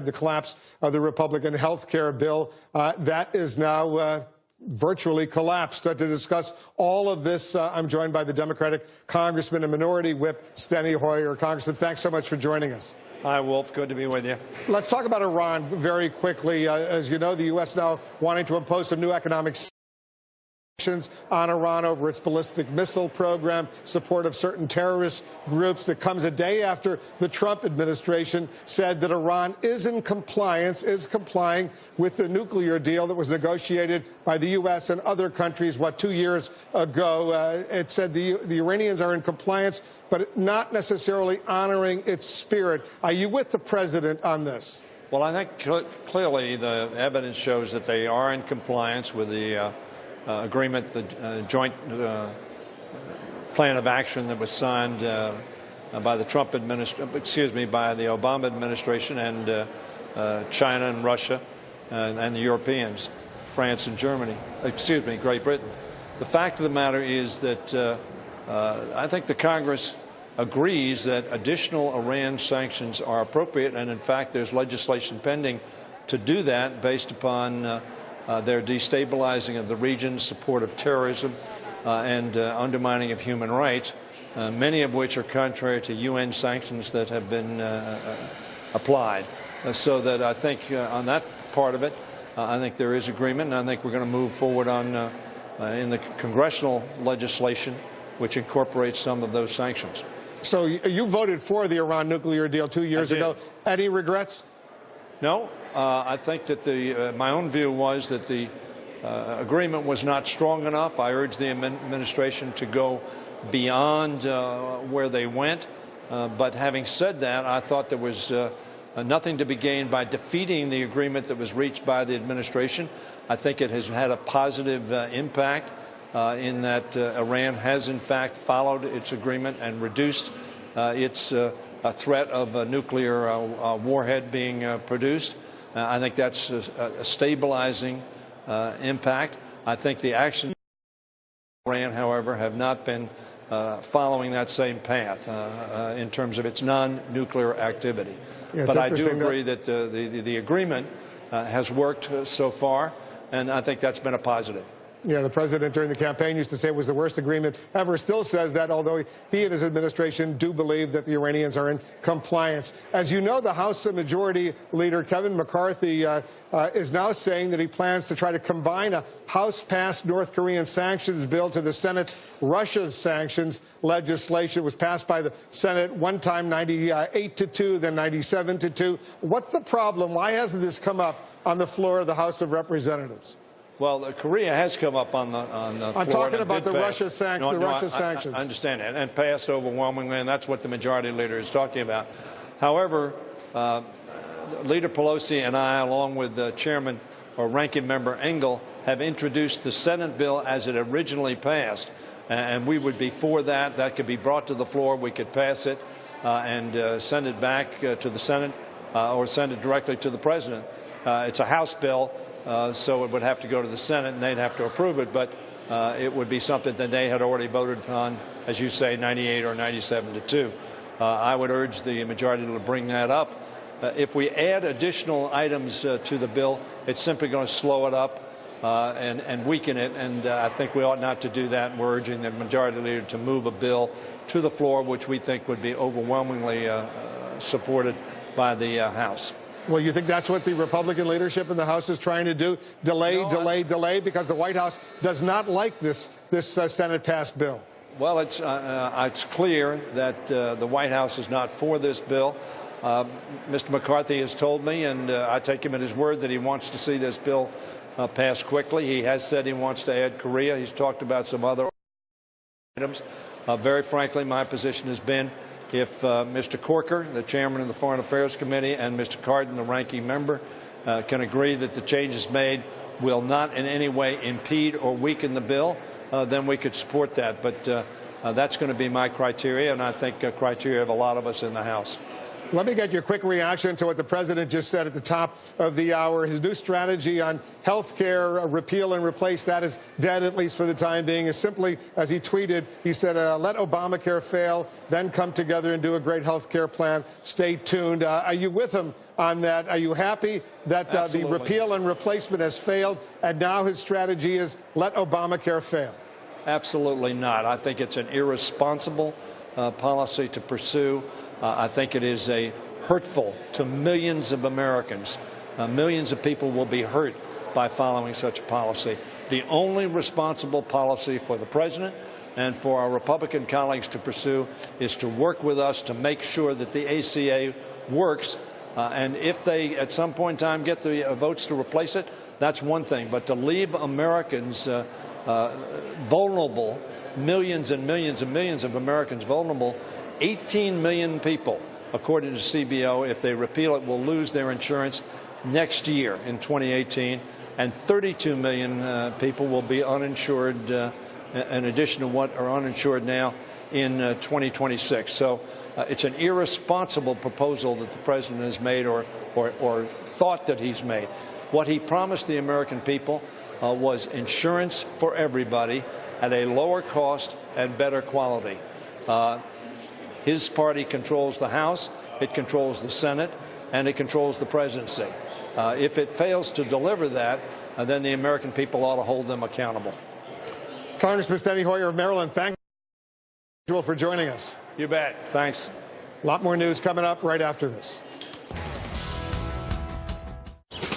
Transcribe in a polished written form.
the collapse of the Republican health care bill. That is now virtually collapsed. To discuss all of this, I'm joined by the Democratic Congressman and Minority Whip, Steny Hoyer. Congressman, thanks so much for joining us. Hi, Wolf. Good to be with you. Let's talk about Iran very quickly. As you know, the U.S. now wanting to impose some new economic sanctions on Iran over its ballistic missile program, support of certain terrorist groups. That comes a day after the Trump administration said that Iran is complying with the nuclear deal that was negotiated by the U.S. and other countries, 2 years ago. It said the Iranians are in compliance, but not necessarily honoring its spirit. Are you with the president on this? Well, I think clearly the evidence shows that they are in compliance with the agreement, the joint plan of action that was signed by the by the Obama administration and China and Russia and the Europeans, France and Germany, Great Britain. The fact of the matter is that I think the Congress agrees that additional Iran sanctions are appropriate, and in fact there's legislation pending to do that based upon their destabilizing of the region, support of terrorism, and undermining of human rights, many of which are contrary to UN sanctions that have been applied. So that I think on that part of it, I think there is agreement, and I think we're going to move forward on in the congressional legislation which incorporates some of those sanctions. So you voted for the Iran nuclear deal 2 years ago. Any regrets? No. I think that my own view was that the agreement was not strong enough. I urged the administration to go beyond where they went. But having said that, I thought there was nothing to be gained by defeating the agreement that was reached by the administration. I think it has had a positive impact in that Iran has, in fact, followed its agreement and reduced its threat of a nuclear warhead being produced. I think that's a stabilizing impact. I think the actions of Iran, however, have not been following that same path in terms of its non-nuclear activity. Yeah, but I do agree that the agreement has worked so far, and I think that's been a positive. Yeah, the president during the campaign used to say it was the worst agreement ever, still says that, although he and his administration do believe that the Iranians are in compliance. As you know, the House Majority Leader Kevin McCarthy is now saying that he plans to try to combine a House-passed North Korean sanctions bill to the Senate's Russia's sanctions legislation. It was passed by the Senate one time 98-2, then 97-2. What's the problem? Why hasn't this come up on the floor of the House of Representatives? Well, Korea has come up on the floor. I'm talking about the Russia sanctions. I understand that, and passed overwhelmingly, and that's what the majority leader is talking about. However, Leader Pelosi and I, along with the chairman or ranking member Engel, have introduced the Senate bill as it originally passed, and we would be for that. That could be brought to the floor. We could pass it and send it back to the Senate or send it directly to the president. It's a House bill. So it would have to go to the Senate, and they'd have to approve it. But it would be something that they had already voted on, as you say, 98 or 97-2. I would urge the majority to bring that up. If we add additional items to the bill, it's simply going to slow it up and weaken it. And I think we ought not to do that. And we're urging the majority leader to move a bill to the floor, which we think would be overwhelmingly supported by the House. Well, you think that's what the Republican leadership in the House is trying to do? Delay, because the White House does not like this Senate-passed bill. Well, it's clear that the White House is not for this bill. Mr. McCarthy has told me, and I take him at his word, that he wants to see this bill passed quickly. He has said he wants to add Korea. He's talked about some other items. Very frankly, my position has been, if Mr. Corker, the chairman of the Foreign Affairs Committee, and Mr. Cardin, the ranking member, can agree that the changes made will not in any way impede or weaken the bill, then we could support that. But that's going to be my criteria, and I think criteria of a lot of us in the House. Let me get your quick reaction to what the president just said at the top of the hour. His new strategy on health care, repeal and replace, that is dead, at least for the time being. As simply as he tweeted, he said, let Obamacare fail, then come together and do a great health care plan. Stay tuned. Are you with him on that? Are you happy that the repeal and replacement has failed, and now his strategy is let Obamacare fail? Absolutely not. I think it's an irresponsible policy to pursue. I think it is hurtful to millions of Americans. Millions of people will be hurt by following such a policy. The only responsible policy for the president and for our Republican colleagues to pursue is to work with us to make sure that the ACA works. And if they, at some point in time, get the votes to replace it, that's one thing. But to leave Americans vulnerable, millions and millions and millions of Americans vulnerable, 18 million people, according to CBO, if they repeal it, will lose their insurance next year in 2018, and 32 million people will be uninsured, in addition to what are uninsured now, in 2026. So it's an irresponsible proposal that the president has made or thought that he's made. What he promised the American people was insurance for everybody at a lower cost and better quality. His party controls the House, it controls the Senate, and it controls the presidency. If it fails to deliver that, then the American people ought to hold them accountable. Congressman Steny Hoyer of Maryland, thank you for joining us. You bet. Thanks. A lot more news coming up right after this.